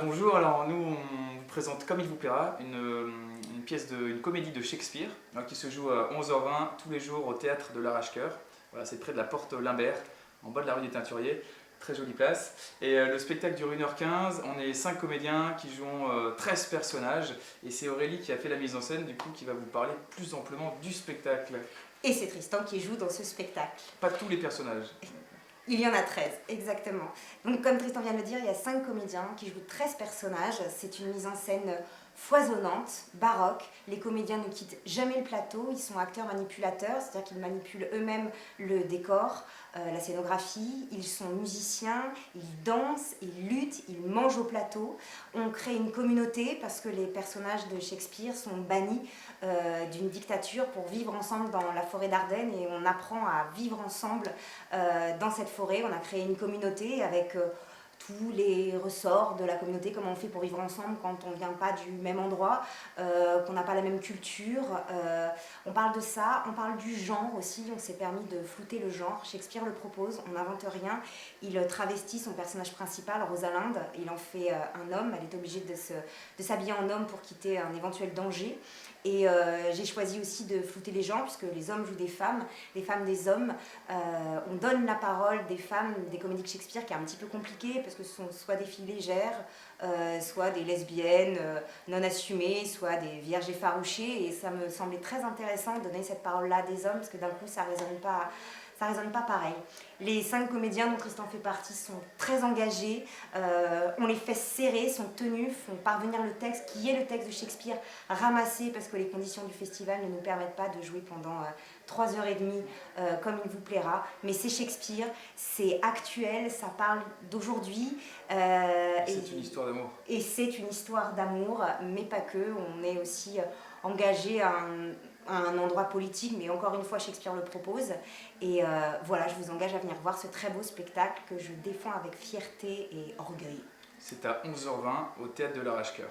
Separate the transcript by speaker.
Speaker 1: Bonjour, alors nous on vous présente Comme il vous plaira, une comédie de Shakespeare qui se joue à 11h20 tous les jours au théâtre de l'Arrache-Cœur. Voilà, c'est près de la porte Limbert, en bas de la rue des Teinturiers, très jolie place. Et le spectacle dure 1h15, on est 5 comédiens qui jouent 13 personnages et c'est Aurélie qui a fait la mise en scène du coup qui va vous parler plus amplement du spectacle.
Speaker 2: Et c'est Tristan qui joue dans ce spectacle.
Speaker 1: Pas tous les personnages.
Speaker 2: Il y en a 13, exactement. Donc comme Tristan vient de le dire, il y a 5 comédiens qui jouent 13 personnages. C'est une mise en scène foisonnante, baroque. Les comédiens ne quittent jamais le plateau, ils sont acteurs manipulateurs, c'est-à-dire qu'ils manipulent eux-mêmes le décor, la scénographie, ils sont musiciens, ils dansent, ils luttent, ils mangent au plateau. On crée une communauté parce que les personnages de Shakespeare sont bannis d'une dictature pour vivre ensemble dans la forêt d'Ardennes et on apprend à vivre ensemble dans cette forêt. On a créé une communauté avec tous les ressorts de la communauté, comment on fait pour vivre ensemble quand on ne vient pas du même endroit, qu'on n'a pas la même culture. On parle de ça, on parle du genre aussi, on s'est permis de flouter le genre. Shakespeare le propose, on n'invente rien. Il travestit son personnage principal, Rosalinde, il en fait un homme, elle est obligée de s'habiller en homme pour quitter un éventuel danger. Et j'ai choisi aussi de flouter les gens, puisque les hommes jouent des femmes des hommes. On donne la parole des femmes, des comédies de Shakespeare, qui est un petit peu compliqué, parce que ce sont soit des filles légères, soit des lesbiennes non assumées, soit des vierges effarouchées. Et ça me semblait très intéressant de donner cette parole-là des hommes, parce que d'un coup, ça résonne pas pareil. Les 5 comédiens dont Tristan fait partie sont très engagés, on les fait serrer, sont tenus, font parvenir le texte, qui est le texte de Shakespeare, ramassé parce que les conditions du festival ne nous permettent pas de jouer pendant 3h30 comme il vous plaira. Mais c'est Shakespeare, c'est actuel, ça parle d'aujourd'hui.
Speaker 1: C'est une histoire d'amour.
Speaker 2: Et c'est une histoire d'amour, mais pas que. On est aussi engagé à un endroit politique, mais encore une fois, Shakespeare le propose. Et voilà, je vous engage à venir voir ce très beau spectacle que je défends avec fierté et orgueil.
Speaker 1: C'est à 11h20 au théâtre de l'Arrache-Cœur.